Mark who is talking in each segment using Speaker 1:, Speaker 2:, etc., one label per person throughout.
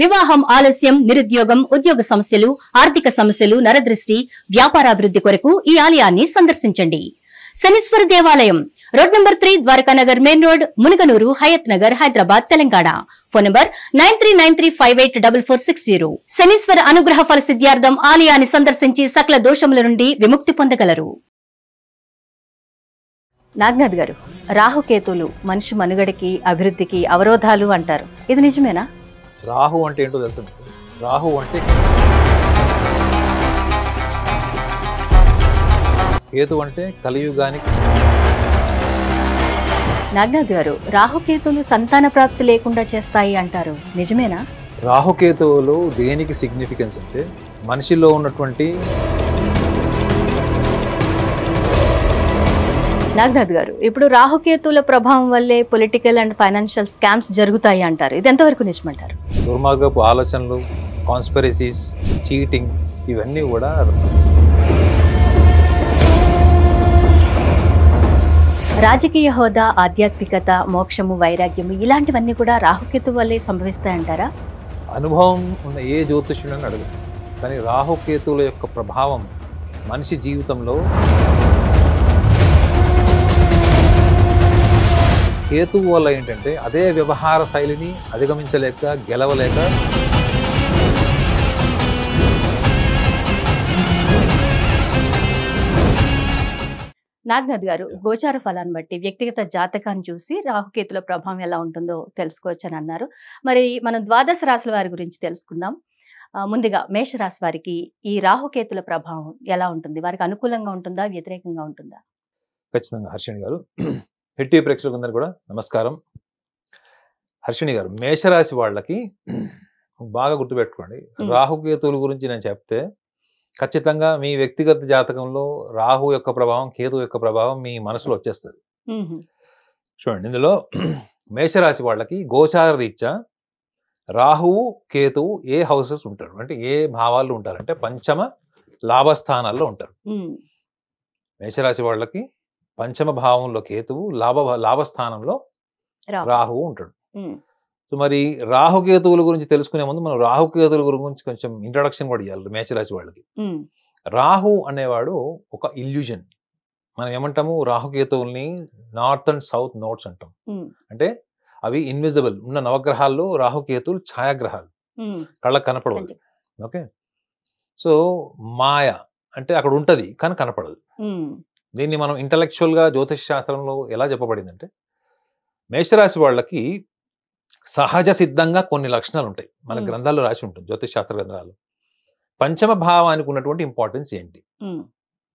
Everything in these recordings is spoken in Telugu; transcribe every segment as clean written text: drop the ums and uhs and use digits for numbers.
Speaker 1: వివాహం ఆలస్యం, నిరుద్యోగం, ఉద్యోగ సమస్యలు, ఆర్థిక సమస్యలు, నరదృష్టి, వ్యాపారాభివృద్ధి కొరకు ఈ ఆలయాన్ని సందర్శించండి. శనీశ్వర దేవాలయం road number 3, Dwarakanagar main road, Munaganuru, Hayat Nagar, Hyderabad, Telangana. Phone number 9393584460. Shanishwara అనుగ్రహ ఫల సిద్ధ్యార్థం ఆలయాన్ని సందర్శించి సకల దోషముల నుండి విముక్తి పొందగలరు. నాగనాథ్ గారు, రాహుకేతులు మనిషి మనుగడకి, అభివృద్ధికి అవరోధాలు అంటారు. ఇది నిజమేనా?
Speaker 2: రాహు అంటే ఏంటో తెలుసు. రాహు అంటే కేతు అంటే కలియుగానికి.
Speaker 1: నాగనాథ్ గారు, రాహుకేతులు సంతాన ప్రాప్తి లేకుండా చేస్తాయి అంటారు. నిజమేనా?
Speaker 2: రాహుకేతువులు దేనికి సిగ్నిఫికెన్స్ అంటే మనిషిలో ఉన్నటువంటి.
Speaker 1: నాగనాథ్ గారు, ఇప్పుడు రాహుకేతుల ప్రభావం వల్లే పొలిటికల్ అండ్ ఫైనాన్షియల్ స్కామ్స్ జరుగుతాయి అంటారు. ఇది ఎంతవరకు నిజమంటారు?
Speaker 2: దుర్మార్గపు ఆలోచనలు, కాన్స్పిరసీస్, చీటింగ్, ఇవన్నీ కూడా
Speaker 1: రాజకీయ హోదా, ఆధ్యాత్మికత, మోక్షము, వైరాగ్యము ఇలాంటివన్నీ కూడా రాహుకేతు వల్లే సంభవిస్తాయంటారా?
Speaker 2: అనుభవం ఉన్న ఏ జ్యోతిష్యుడని అడగదు, కానీ రాహుకేతువుల యొక్క ప్రభావం మనిషి జీవితంలో. కేతువు వల్ల ఏంటంటే అదే వ్యవహార శైలిని అధిగమించలేక, గెలవలేక
Speaker 1: నాగనాథ్ గారు, గోచార ఫలాన్ని బట్టి వ్యక్తిగత జాతకాన్ని చూసి రాహుకేతుల ప్రభావం ఎలా ఉంటుందో తెలుసుకోవచ్చని అన్నారు. మరి మనం ద్వాదశ రాశుల వారి గురించి తెలుసుకుందాం. ముందుగా మేషరాశి వారికి ఈ రాహుకేతుల ప్రభావం ఎలా ఉంటుంది? వారికి అనుకూలంగా ఉంటుందా, వ్యతిరేకంగా ఉంటుందా?
Speaker 2: ఖచ్చితంగా హర్షిణి గారు, హిట్ ప్రేక్షకులందరూ కూడా నమస్కారం. హర్షిణి గారు, మేషరాశి వాళ్ళకి బాగా గుర్తుపెట్టుకోండి, రాహుకేతువుల గురించి నేను చెప్తే ఖచ్చితంగా మీ వ్యక్తిగత జాతకంలో రాహు యొక్క ప్రభావం, కేతు యొక్క ప్రభావం మీ మనసులో వచ్చేస్తుంది. చూడండి, ఇందులో మేషరాశి వాళ్ళకి గోచార రీత్యా రాహువు, కేతువు ఏ హౌసెస్ ఉంటారు అంటే ఏ భావాల్లో ఉంటారు అంటే పంచమ లాభస్థానాల్లో ఉంటారు. మేషరాశి వాళ్ళకి పంచమ భావంలో కేతువు, లాభస్థానంలో రాహువు ఉంటాడు. సో మరి రాహుకేతువుల గురించి తెలుసుకునే ముందు మనం రాహుకేతువుల గురించి కొంచెం ఇంట్రడక్షన్ కూడా ఇవ్వాలి. మేషరాశి వాళ్ళకి రాహు అనేవాడు ఒక ఇల్యూజన్. మనం ఏమంటాము, రాహుకేతువుల్ని నార్త్ అండ్ సౌత్ నోట్స్ అంటాం. అంటే అవి ఇన్విజిబుల్. ఉన్న నవగ్రహాల్లో రాహుకేతువులు ఛాయాగ్రహాలు, కళ్ళకు కనపడవు. ఓకే, సో మాయ అంటే అక్కడ ఉంటది కానీ కనపడదు. దీన్ని మనం ఇంటలెక్చువల్ గా జ్యోతిష్ శాస్త్రంలో ఎలా చెప్పబడిందంటే, మేషరాశి వాళ్ళకి సహజ సిద్ధంగా కొన్ని లక్షణాలు ఉంటాయి. మన గ్రంథాల్లో రాసి ఉంటుంది, జ్యోతిష్ శాస్త్ర గ్రంథాలు. పంచమ భావానికి ఉన్నటువంటి ఇంపార్టెన్స్ ఏంటి?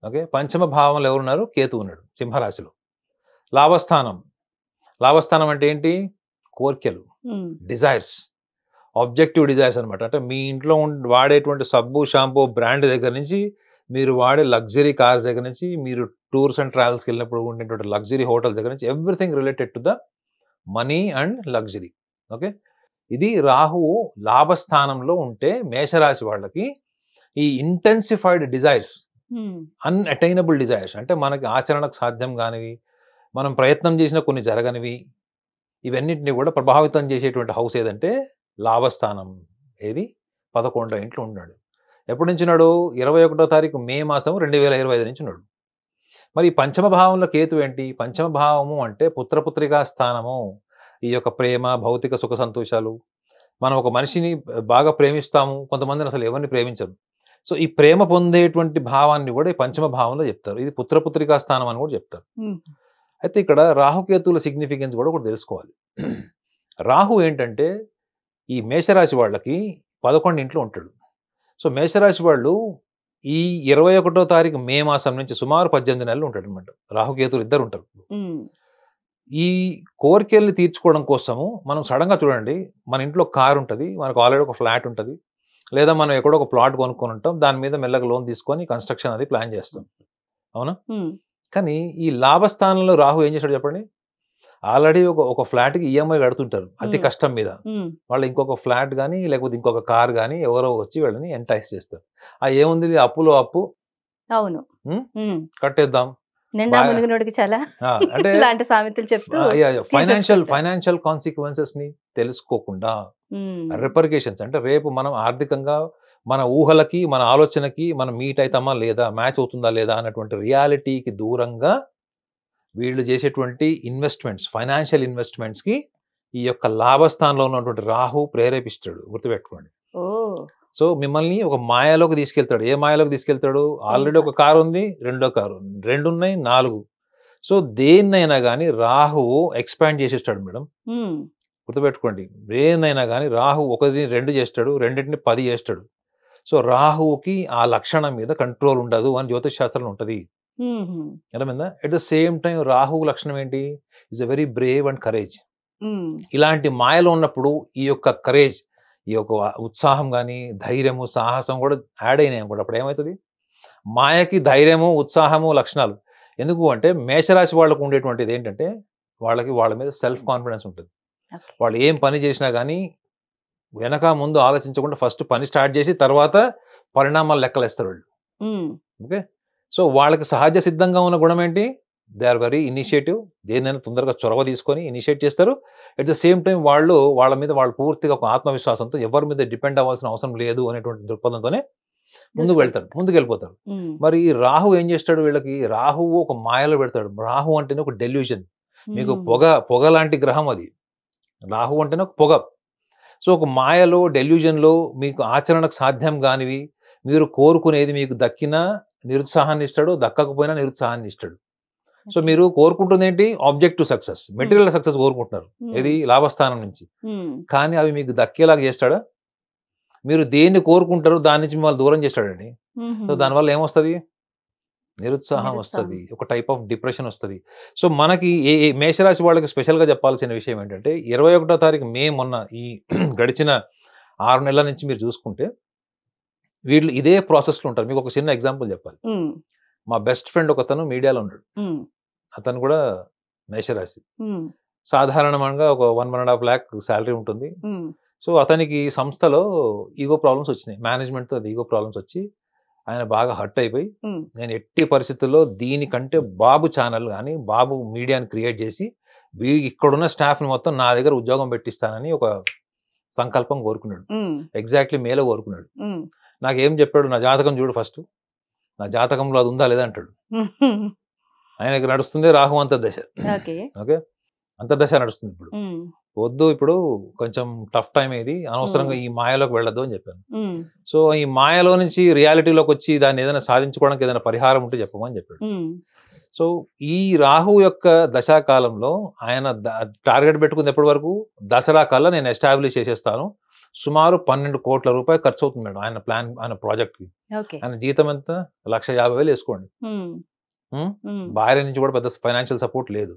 Speaker 2: ఓకే, పంచమ భావంలో ఎవరున్నారు? కేతు ఉన్నాడు సింహరాశిలో. లాభస్థానం అంటే ఏంటి? కోరికలు, డిజైర్స్, ఆబ్జెక్టివ్ డిజైర్స్ అనమాట. అంటే మీ ఇంట్లో వాడేటువంటి సబ్బు, షాంపూ బ్రాండ్ దగ్గర నుంచి, మీరు వాడే లగ్జరీ కార్స్ దగ్గర నుంచి, మీరు టూర్స్ అండ్ ట్రావెల్స్కి వెళ్ళినప్పుడు ఉండేటువంటి లగ్జరీ హోటల్స్ దగ్గర నుంచి, everything related to the money and luxury. Okay, ఇది రాహువు లాభస్థానంలో ఉంటే మేషరాశి వాళ్ళకి ఈ ఇంటెన్సిఫైడ్ డిజైర్స్, అన్అటైనబుల్ డిజైర్స్ అంటే మనకి ఆచరణకు సాధ్యం కానివి, మనం ప్రయత్నం చేసిన కొన్ని జరగనివి, ఇవన్నిటిని కూడా ప్రభావితం చేసేటువంటి హౌస్ ఏదంటే లాభస్థానం. ఏది? 11వ ఇంట్లో ఉన్నాడు. ఎప్పటి నుంచి ఉన్నాడు? 21వ తారీఖు మే మాసం 2025 నుంచి ఉన్నాడు. మరి పంచమ భావంలో కేతు ఏంటి? పంచమ భావము అంటే పుత్రపుత్రికా స్థానము. ఈ యొక్క ప్రేమ, భౌతిక సుఖ సంతోషాలు. మనం ఒక మనిషిని బాగా ప్రేమిస్తాము, కొంతమందిని అసలు ఎవరిని ప్రేమించరు. సో ఈ ప్రేమ పొందేటువంటి భావాన్ని కూడా ఈ పంచమ భావంలో చెప్తారు. ఇది పుత్రపుత్రికా స్థానం అని కూడా చెప్తారు. అయితే ఇక్కడ రాహుకేతువుల సిగ్నిఫికెన్స్ కూడా ఒకటి తెలుసుకోవాలి. రాహు ఏంటంటే ఈ మేషరాశి వాళ్ళకి 11 ఇంట్లో ఉంటాడు. సో మేషరాశి వాళ్ళు ఈ 21వ తారీఖు మే మాసం నుంచి సుమారు 18 నెలలు ఉంటాడు అనమాట. రాహుకేతులు ఇద్దరు ఉంటారు. ఈ కోరికల్ని తీర్చుకోవడం కోసము మనం సడన్ గా చూడండి, మన ఇంట్లో కార్ ఉంటుంది, మనకు ఆల్రెడీ ఒక ఫ్లాట్ ఉంటుంది, లేదా మనం ఎక్కడో ఒక ప్లాట్ కొనుక్కొని ఉంటాం, దాని మీద మెల్లగా లోన్ తీసుకొని కన్స్ట్రక్షన్ అది ప్లాన్ చేస్తాం, అవునా? కానీ ఈ లాభస్థానంలో రాహు ఏం చేశాడు చెప్పండి? ఆల్రెడీ ఒక ఫ్లాట్ కి ఈఎంఐ కడుతుంటారు అతి కష్టం మీద. వాళ్ళు ఇంకొక ఫ్లాట్ కానీ లేకపోతే ఇంకొక కార్ కానీ ఎవరో వచ్చి వాళ్ళని ఎంటైస్ చేస్తారు. ఆ ఏముంది, అప్పులో అప్పు,
Speaker 1: అవును,
Speaker 2: కట్టేద్దాం,
Speaker 1: అంటే
Speaker 2: ఫైనాన్షియల్ కాన్సిక్వెన్సెస్ ని తెలుసుకోకుండా రిపర్కేషన్స్ అంటే రేపు మనం ఆర్థికంగా మన ఊహలకి మన ఆలోచనకి మనం మీట్ అవుతామా లేదా, మ్యాచ్ అవుతుందా లేదా అన్నటువంటి రియాలిటీకి దూరంగా వీళ్ళు చేసేటువంటి ఇన్వెస్ట్మెంట్స్, ఫైనాన్షియల్ ఇన్వెస్ట్మెంట్స్కి ఈ యొక్క లాభస్థానంలో ఉన్నటువంటి రాహు ప్రేరేపిస్తాడు, గుర్తుపెట్టుకోండి. సో మిమ్మల్ని ఒక మాయలోకి తీసుకెళ్తాడు. ఏ మాయలోకి తీసుకెళ్తాడు? ఆల్రెడీ ఒక కారు ఉంది, రెండో కారు, 2 ఉన్నాయి, 4. సో దేన్నైనా కానీ రాహువు ఎక్స్పాండ్ చేసేస్తాడు మేడం, గుర్తుపెట్టుకోండి. దేన్నైనా కానీ రాహు 1, 2 చేస్తాడు, 2ని 10 చేస్తాడు. సో రాహువుకి ఆ లక్షణం మీద కంట్రోల్ ఉండదు అని జ్యోతిష్ శాస్త్రంలో ఉంటుంది. అర్థమైందా? ఎట్ ద సేమ్ టైం రాహువు లక్షణం ఏంటి? Is a very Brave and courage. ఇలాంటి మాయలో ఉన్నప్పుడు ఈ యొక్క కరేజ్, ఈ యొక్క ఉత్సాహం కానీ ధైర్యము సాహసం కూడా యాడ్ అయినాయి అనుకోండి. అప్పుడు ఏమవుతుంది? మాయకి ధైర్యము ఉత్సాహము లక్షణాలు. ఎందుకు అంటే మేషరాశి వాళ్ళకు ఉండేటువంటిది ఏంటంటే వాళ్ళకి వాళ్ళ మీద సెల్ఫ్ కాన్ఫిడెన్స్ ఉంటుంది. వాళ్ళు ఏం పని చేసినా కానీ వెనక ముందు ఆలోచించకుండా ఫస్ట్ పని స్టార్ట్ చేసి తర్వాత పరిణామాలు లెక్కలేస్తారు వాళ్ళు. ఓకే, సో వాళ్ళకి సహజ సిద్ధంగా ఉన్న గుణం ఏంటి? They are very initiative. దేన్నైనా తొందరగా చొరవ తీసుకొని ఇనిషియేట్ చేస్తారు. ఎట్ ద సేమ్ టైం వాళ్ళ మీద వాళ్ళు పూర్తిగా ఒక ఆత్మవిశ్వాసంతో ఎవరి మీద డిపెండ్ అవ్వాల్సిన అవసరం లేదు అనేటువంటి దృక్పథంతోనే ముందుకు వెళ్ళిపోతారు. మరి ఈ రాహు ఏం చేస్తాడు? వీళ్ళకి రాహువు ఒక మాయలో పెడతాడు. రాహు అంటేనే ఒక డెల్యూషన్. మీకు పొగ లాంటి గ్రహం అది. రాహు అంటేనే ఒక పొగ. సో ఒక మాయలో, డెల్యూజన్లో మీకు ఆచరణకు సాధ్యం కానివి, మీరు కోరుకునేది మీకు దక్కినా నిరుత్సాహాన్ని ఇస్తాడు, దక్కకపోయినా నిరుత్సాహాన్ని ఇస్తాడు. సో మీరు కోరుకుంటుంది ఏంటి? ఆబ్జెక్టివ్ సక్సెస్, మెటీరియల్ సక్సెస్ కోరుకుంటున్నారు, ఇది లాభస్థానం నుంచి. కానీ అవి మీకు దక్కేలాగా చేస్తాడా? మీరు దేన్ని కోరుకుంటారో దాని నుంచి మిమ్మల్ని దూరం చేస్తాడండి. సో దానివల్ల ఏమొస్తుంది? నిరుత్సాహం వస్తుంది, ఒక టైప్ ఆఫ్ డిప్రెషన్ వస్తుంది. సో మనకి మేషరాశి వాళ్ళకి స్పెషల్గా చెప్పాల్సిన విషయం ఏంటంటే 21వ తారీఖు మే, మొన్న ఈ గడిచిన 6 నెలల నుంచి మీరు చూసుకుంటే వీళ్ళు ఇదే ప్రాసెస్లో ఉంటారు. మీకు ఒక చిన్న ఎగ్జాంపుల్ చెప్పాలి. మా బెస్ట్ ఫ్రెండ్ ఒకతను మీడియాలో ఉన్నాడు. అతను కూడా మేషరాశి. సాధారణంగా ఒక 1.5 lakh శాలరీ ఉంటుంది. సో అతనికి సంస్థలో ఈగో ప్రాబ్లమ్స్ వచ్చినాయి, మేనేజ్మెంట్తో ఈగో ప్రాబ్లమ్స్ వచ్చి ఆయన బాగా హర్ట్ అయిపోయి, నేను ఎట్టి పరిస్థితుల్లో దీనికంటే బాబు ఛానల్ కానీ బాబు మీడియాని క్రియేట్ చేసి ఇక్కడున్న స్టాఫ్ని మొత్తం నా దగ్గర ఉద్యోగం పెట్టిస్తానని ఒక సంకల్పం కోరుకున్నాడు. ఎగ్జాక్ట్లీ మేలో కోరుకున్నాడు. నాకేం చెప్పాడు? నా జాతకం చూడు ఫస్ట్, నా జాతకంలో అది ఉందా లేదా అంటాడు. ఆయనకి నడుస్తుంది రాహు అంతర్దశ. ఓకే, అంతర్దశ నడుస్తుంది ఇప్పుడు. వద్దు, ఇప్పుడు కొంచెం టఫ్ టైం, ఇది అనవసరంగా ఈ మాయలోకి వెళ్ళొద్దు అని చెప్పాను. సో ఈ మాయలో నుంచి రియాలిటీలోకి వచ్చి దాన్ని ఏదైనా సాధించుకోవడానికి ఏదైనా పరిహారం ఉంటే చెప్పమని చెప్పాడు. సో ఈ రాహు యొక్క దశాకాలంలో ఆయన టార్గెట్ పెట్టుకుంది ఎప్పటి వరకు? దసరా కల్లా నేను ఎస్టాబ్లిష్ చేసేస్తాను. సుమారు 12 కోట్ల రూపాయలు ఖర్చు అవుతుంది మేడం ఆయన ప్లాన్, ఆయన ప్రాజెక్ట్ కి. ఆయన జీతం ఎంత? 1,50,000 వేసుకోండి. భార్య నుంచి కూడా పెద్ద ఫైనాన్షియల్ సపోర్ట్ లేదు.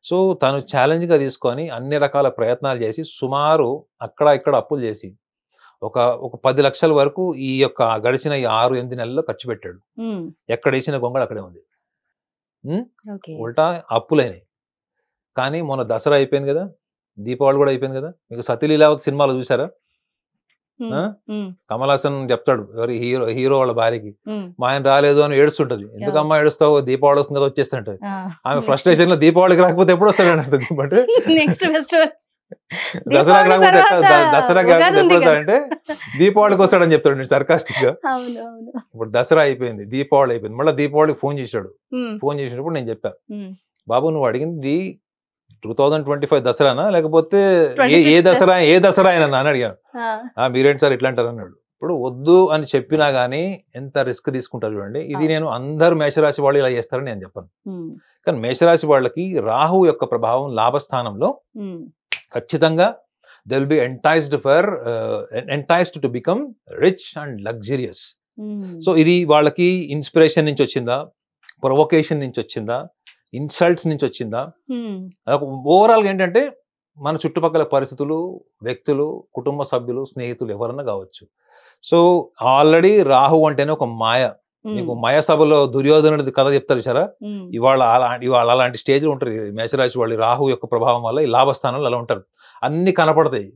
Speaker 2: సో తను ఛాలెంజ్ గా తీసుకొని అన్ని రకాల ప్రయత్నాలు చేసి సుమారు అక్కడ ఇక్కడ అప్పులు చేసి ఒక 10 లక్షల వరకు ఈ యొక్క గడిచిన ఈ 6-8 నెలల్లో ఖర్చు పెట్టాడు. ఎక్కడ వేసిన గొంగళ అక్కడే ఉంది. ఉల్టా అప్పులైనాయి. కానీ మొన్న దసరా అయిపోయింది కదా, దీపావళి కూడా అయిపోయింది కదా. మీకు సతీలీలావతి సినిమాలో చూసారా? కమల్ హాసన్ చెప్తాడు ఎవరి హీరో వాళ్ళ భార్యకి, మా ఆయన రాలేదు అని ఏడుస్తుంటది. ఎందుకమ్మా ఏడుస్తావు? దీపావళి వస్తుంది కదా వచ్చేస్తుంటది. ఆమె ఫ్రస్ట్రేషన్ లో దీపావళికి రాకపోతే ఎప్పుడు వస్తాడు అంటది. బట్ దసరాకి రాకపోతే ఎప్పుడు వస్తాడంటే దీపావళికి వస్తాడని చెప్తాడు నేను సర్కాస్టిక్ గా. ఇప్పుడు దసరా అయిపోయింది, దీపావళి అయిపోయింది, మళ్ళీ దీపావళికి ఫోన్ చేశాడు. ఫోన్ చేసినప్పుడు నేను చెప్పా, బాబు నువ్వు అడిగింది 2025 దసరానా లేకపోతే ఏ దసరా అయినా అని అడిగాను. మీరేంటి సార్ ఇట్లా అంటారు అన్నాడు. ఇప్పుడు వద్దు అని చెప్పినా గానీ ఎంత రిస్క్ తీసుకుంటారు చూడండి. ఇది నేను అందరు మేషరాశి వాళ్ళు ఇలా చేస్తారని నేను చెప్పను. కానీ మేషరాశి వాళ్ళకి రాహు యొక్క ప్రభావం లాభస్థానంలో ఖచ్చితంగా they will be enticed to become rich and luxurious. So ఇది వాళ్ళకి ఇన్స్పిరేషన్ నుంచి వచ్చిందా, ప్రొవొకేషన్ నుంచి వచ్చిందా, ఇన్సల్ట్స్ నుంచి వచ్చిందా? ఓవరాల్గా ఏంటంటే మన చుట్టుపక్కల పరిస్థితులు, వ్యక్తులు, కుటుంబ సభ్యులు, స్నేహితులు ఎవరన్నా కావచ్చు. సో ఆల్రెడీ రాహు అంటేనే ఒక మాయ. మీకు మాయ సభలో దుర్యోధనుడి కథ చెప్తారు సరే, ఇవాళ అలాంటి స్టేజ్లో ఉంటారు మేషరాశి వాళ్ళు. రాహు యొక్క ప్రభావం వల్ల ఈ లాభస్థానంలో అలా ఉంటారు. అన్ని కనపడతాయి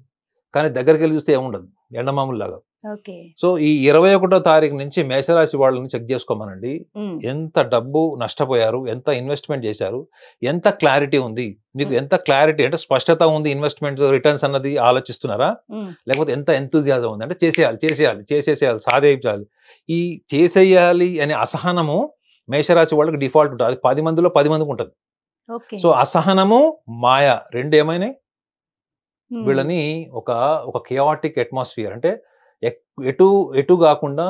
Speaker 2: కానీ దగ్గరికి వెళ్ళి చూస్తే ఏముండదు, ఎండమాములు లాగా.
Speaker 1: ఓకే.
Speaker 2: సో ఈ 21వ తారీఖు నుంచి మేషరాశి వాళ్ళని చెక్ చేసుకోమనండి. ఎంత డబ్బు నష్టపోయారు, ఎంత ఇన్వెస్ట్మెంట్ చేశారు, ఎంత క్లారిటీ ఉంది, మీకు ఎంత క్లారిటీ అంటే స్పష్టత ఉంది, ఇన్వెస్ట్మెంట్స్ రిటర్న్స్ అన్నది ఆలోచిస్తున్నారా, లేకపోతే ఎంత ఎంతూజియాజం ఉంది అంటే చేసేసేయాలి సాధించాలి. ఈ చేసేయాలి అనే అసహనము మేషరాశి వాళ్ళకి డిఫాల్ట్ ఉంటుంది. అది 10 మందిలో 10 మందికి ఉంటుంది. సో అసహనము మాయ రెండు ఏమైనాయి వీళ్ళని ఒక కియాటిక్ అట్మాస్ఫియర్ అంటే ఎటు కాకుండా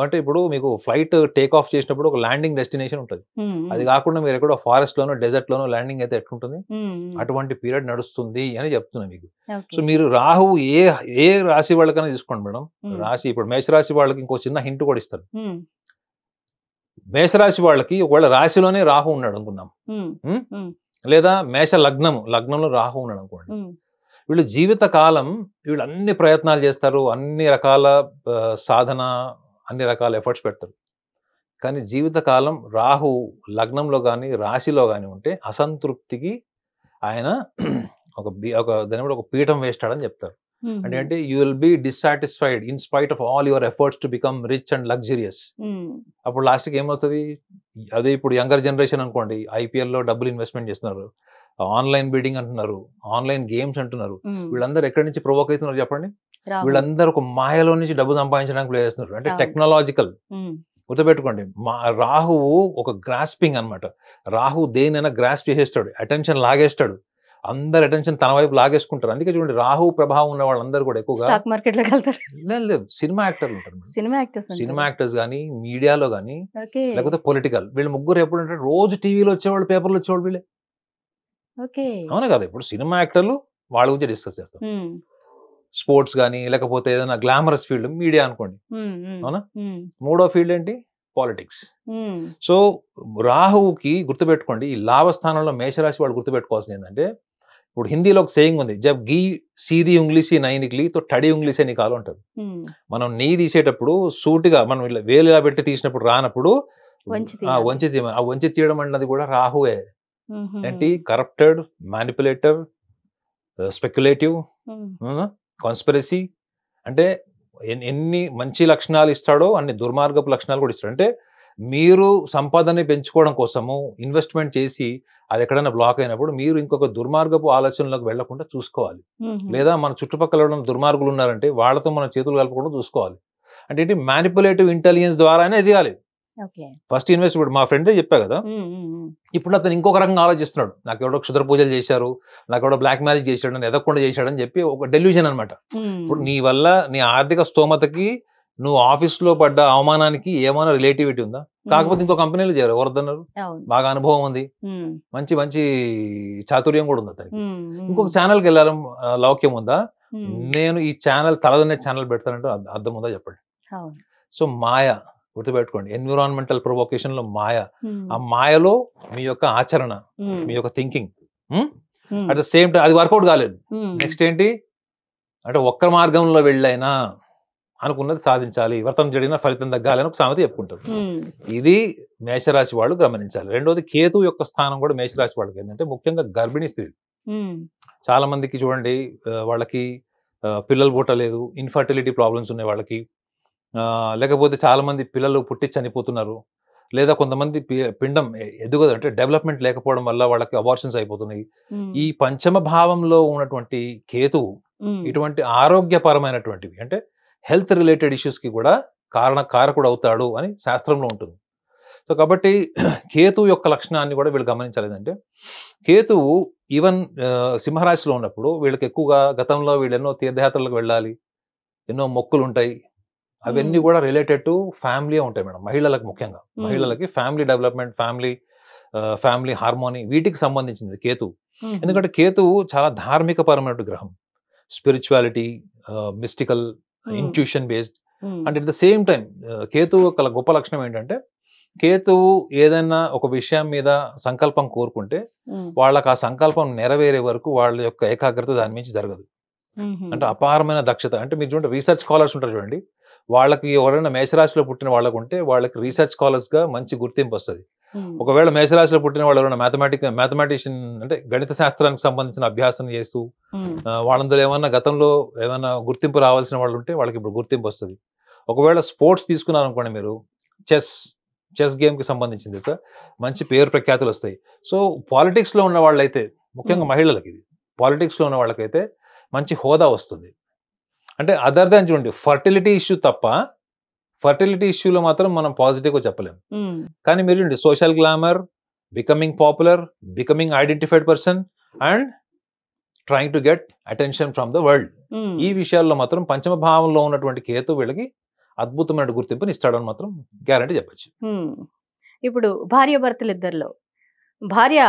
Speaker 2: అంటే ఇప్పుడు మీకు ఫ్లైట్ టేక్ ఆఫ్ చేసినప్పుడు ఒక ల్యాండింగ్ డెస్టినేషన్ ఉంటుంది. అది కాకుండా మీరు ఎక్కడో ఫారెస్ట్ లోనో డెజర్ట్ లోనో ల్యాండింగ్ అయితే ఎట్లుంటుంది, అటువంటి పీరియడ్ నడుస్తుంది అని చెప్తున్నా మీకు. సో మీరు రాహువు ఏ రాశి వాళ్ళకైనా తీసుకోండి మేడం. రాశి ఇప్పుడు మేషరాశి వాళ్ళకి ఇంకో చిన్న హింట్ కూడా ఇస్తారు. మేషరాశి వాళ్ళకి ఒకవేళ రాశిలోనే రాహు ఉన్నాడు అనుకుందాం, లేదా మేష లగ్నంలో రాహు ఉన్నాడు అనుకోండి, వీళ్ళు జీవిత కాలం వీళ్ళు అన్ని ప్రయత్నాలు చేస్తారు, అన్ని రకాల సాధన, అన్ని రకాల ఎఫర్ట్స్ పెడతారు. కానీ జీవితకాలం రాహు లగ్నంలో కానీ రాశిలో కానీ ఉంటే అసంతృప్తికి ఆయన ఒక పీఠం వేస్తాడని చెప్తారు. అంటే you will be dissatisfied in spite of all your efforts to become rich and luxurious. అప్పుడు లాస్ట్కి ఏమవుతుంది, అదే ఇప్పుడు యంగర్ జనరేషన్ అనుకోండి, ఐపీఎల్లో డబ్బులు ఇన్వెస్ట్మెంట్ చేస్తున్నారు, ఆన్లైన్ బిడ్డింగ్ అంటున్నారు, ఆన్లైన్ గేమ్స్ అంటున్నారు. వీళ్ళందరూ ఎక్కడి నుంచి ప్రొవోక్ అవుతున్నారు చెప్పండి? వీళ్ళందరూ ఒక మాయలో నుంచి డబ్బు సంపాదించడానికి ప్లే చేస్తున్నారు. అంటే టెక్నాలజికల్. గుర్తుపెట్టుకోండి, రాహువు ఒక గ్రాస్పింగ్ అన్నమాట. రాహు దేనైనా గ్రాస్ప్ చేసేస్తాడు, అటెన్షన్ లాగేస్తాడు, అందరు అటెన్షన్ తన వైపు లాగేసుకుంటారు. అందుకే చూడండి రాహు ప్రభావం ఉన్న వాళ్ళందరూ కూడా ఎక్కువగా
Speaker 1: స్టాక్ మార్కెట్ లో వెళ్తారు.
Speaker 2: లేదు, సినిమా యాక్టర్లు ఉంటారు. సినిమా యాక్టర్స్ కానీ, మీడియాలో కానీ, లేకపోతే పొలిటికల్, వీళ్ళు ముగ్గురు ఎప్పుడు అంటే రోజు టీవీలో వచ్చేవాళ్ళు, పేపర్లో వచ్చేవాళ్ళు వీళ్ళే. అవునా కదా? ఇప్పుడు సినిమా యాక్టర్లు వాళ్ళ గురించి డిస్కస్ చేస్తారు. స్పోర్ట్స్ కానీ, లేకపోతే ఏదైనా గ్లామరస్ ఫీల్డ్ మీడియా అనుకోండి, అవునా? మూడో ఫీల్డ్ ఏంటి? పాలిటిక్స్. సో రాహువుకి గుర్తుపెట్టుకోండి, ఈ లాభస్థానంలో మేషరాశి వాళ్ళు గుర్తుపెట్టుకోవాల్సింది ఏంటంటే, ఇప్పుడు హిందీలో ఒక సేయింగ్ ఉంది, జబ్ గీ సీది ఉంగ్లీసి నై నిక్లీ తో టడి ఉంగ్లీసే నికాలు అంటారు. మనం నెయ్యి తీసేటప్పుడు సూటిగా మనం వేలుగా పెట్టి తీసినప్పుడు రానప్పుడు వంచి తీయడం అన్నది కూడా రాహువే. ఏంటి? Corrupted, manipulator, speculative, conspiracy. అంటే ఎన్ని మంచి లక్షణాలు ఇస్తాడో అన్ని దుర్మార్గపు లక్షణాలు కూడా ఇస్తాడు. అంటే మీరు సంపాదనని పెంచుకోవడం కోసము ఇన్వెస్ట్మెంట్ చేసి అది ఎక్కడైనా బ్లాక్ అయినప్పుడు మీరు ఇంకొక దుర్మార్గపు ఆలోచనలోకి వెళ్లకుండా చూసుకోవాలి. లేదా మన చుట్టుపక్కల దుర్మార్గులు ఉన్నారంటే వాళ్ళతో మనం చేతులు కలపకుండా చూసుకోవాలి. అంటే ఏంటి? మ్యానిపులేటివ్ ఇంటెలిజెన్స్ ద్వారానే ఎదగాలి. First investment. మా ఫ్రెండే చెప్పా కదా, ఇప్పుడు అతను ఇంకొక రకంగా ఆలోచిస్తున్నాడు, నాకు ఎవడో క్షుద్ర పూజలు చేశారు, నాకు ఎవడో బ్లాక్ మ్యారేజ్ చేశాడు, నన్ను ఎదగకుండా చేశాడని చెప్పి ఒక డెల్యూజన్ అనమాట. ఇప్పుడు నీ వల్ల నీ ఆర్థిక స్తోమతకి, నువ్వు ఆఫీస్లో పడ్డ అవమానానికి ఏమైనా రిలేటివిటీ ఉందా? కాకపోతే ఇంకో కంపెనీలో చేరారు, ఎవరద్దన్నారు, బాగా అనుభవం ఉంది, మంచి మంచి చాతుర్యం కూడా ఉంది అతనికి. ఇంకొక ఛానల్కి వెళ్ళాలి లౌక్యం ఉందా? నేను ఈ ఛానల్ తలదన్నే ఛానల్ పెడతానంటే అర్థం ఉందా చెప్పండి? సో మాయ గుర్తుపెట్టుకోండి, ఎన్విరాన్మెంటల్ ప్రొవోకేషన్ లో మాయ. ఆ మాయలో మీ యొక్క ఆచరణ, మీ యొక్క thinking, at the same time అది వర్కౌట్ కాలేదు. నెక్స్ట్ ఏంటి అంటే, ఒక్క మార్గంలో వెళ్ళైనా అనుకున్నది సాధించాలి, వ్రతం జరిగిన ఫలితం తగ్గాలని ఒక సామెత చెప్పుకుంటారు. ఇది మేషరాశి వాళ్ళు గమనించాలి. రెండోది, కేతు యొక్క స్థానం కూడా మేషరాశి వాళ్ళకి ఏంటంటే, ముఖ్యంగా గర్భిణీ స్త్రీలు. చాలా మందికి చూడండి, వాళ్ళకి పిల్లలు పుట్టలేదు, ఇన్ఫర్టిలిటీ ప్రాబ్లమ్స్ ఉన్నాయి వాళ్ళకి, లేకపోతే చాలా మంది పిల్లలు పుట్టి చనిపోతున్నారు, లేదా కొంతమంది పిండం ఎదుగుదల అంటే డెవలప్మెంట్ లేకపోవడం వల్ల వాళ్ళకి అబార్షన్స్ అయిపోతున్నాయి. ఈ పంచమ భావంలో ఉన్నటువంటి కేతువు ఇటువంటి ఆరోగ్యపరమైనటువంటివి అంటే హెల్త్ రిలేటెడ్ ఇష్యూస్ కి కూడా కారకుడు అవుతాడు అని శాస్త్రంలో ఉంటుంది. సో కాబట్టి కేతువు యొక్క లక్షణాన్ని కూడా వీళ్ళు గమనించలేదంటే, కేతువు ఈవెన్ సింహరాశిలో ఉన్నప్పుడు వీళ్ళకి ఎక్కువగా గతంలో వీళ్ళు ఎన్నో తీర్థయాత్రలకు వెళ్ళాలి, ఎన్నో మొక్కులు ఉంటాయి, అవన్నీ కూడా రిలేటెడ్ టు ఫ్యామిలీ ఉంటాయి మేడం. మహిళలకు ముఖ్యంగా, మహిళలకి ఫ్యామిలీ డెవలప్మెంట్, ఫ్యామిలీ హార్మోనీ, వీటికి సంబంధించింది కేతువు. ఎందుకంటే కేతువు చాలా ధార్మిక పరమైన గ్రహం, spirituality, mystical, intuition based. And at the same time కేతువు యొక్క గొప్ప లక్షణం ఏంటంటే, కేతువు ఏదైనా ఒక విషయం మీద సంకల్పం కోరుకుంటే వాళ్ళకి ఆ సంకల్పం నెరవేరే వరకు వాళ్ళ యొక్క ఏకాగ్రత దాని నుంచి జరగదు. అంటే అపారమైన దక్షత. అంటే మీరు చూడండి, రీసెర్చ్ స్కాలర్స్ ఉంటారు చూడండి, వాళ్ళకి ఎవరైనా మేషరాశిలో పుట్టిన వాళ్ళకు ఉంటే వాళ్ళకి రీసెర్చ్ స్కాలర్స్ గా మంచి గుర్తింపు వస్తుంది. ఒకవేళ మేషరాశిలో పుట్టిన వాళ్ళు ఎవరైనా మ్యాథమెటిషియన్ అంటే గణిత శాస్త్రానికి సంబంధించిన అభ్యాసం చేస్తూ వాళ్ళందరూ ఏమన్నా గతంలో ఏమైనా గుర్తింపు రావాల్సిన వాళ్ళు ఉంటే వాళ్ళకి ఇప్పుడు గుర్తింపు వస్తుంది. ఒకవేళ స్పోర్ట్స్ తీసుకున్నారనుకోండి, మీరు చెస్ గేమ్ కి సంబంధించింది సార్, మంచి పేరు ప్రఖ్యాతులు వస్తాయి. సో పాలిటిక్స్ లో ఉన్న వాళ్ళైతే, ముఖ్యంగా మహిళలకి, ఇది పాలిటిక్స్ లో ఉన్న వాళ్ళకైతే మంచి హోదా వస్తుంది. అంటే అదర్ దాన్ చూడండి, ఫర్టిలిటీ ఇష్యూ తప్ప, ఫర్టిలిటీ ఇష్యూలో మాత్రం మనం పాజిటివ్గా చెప్పలేము. కానీ మీరు చూడండి, social glamour, becoming popular, becoming identified person and trying to get attention from the world, ఈ విషయాల్లో మాత్రం పంచమ భావంలో ఉన్నటువంటి కేతు వీళ్ళకి అద్భుతమైన గుర్తింపుని ఇస్తాడని మాత్రం గ్యారంటీ చెప్పచ్చు.
Speaker 1: ఇప్పుడు భార్య భర్తలు ఇద్దరిలో భార్య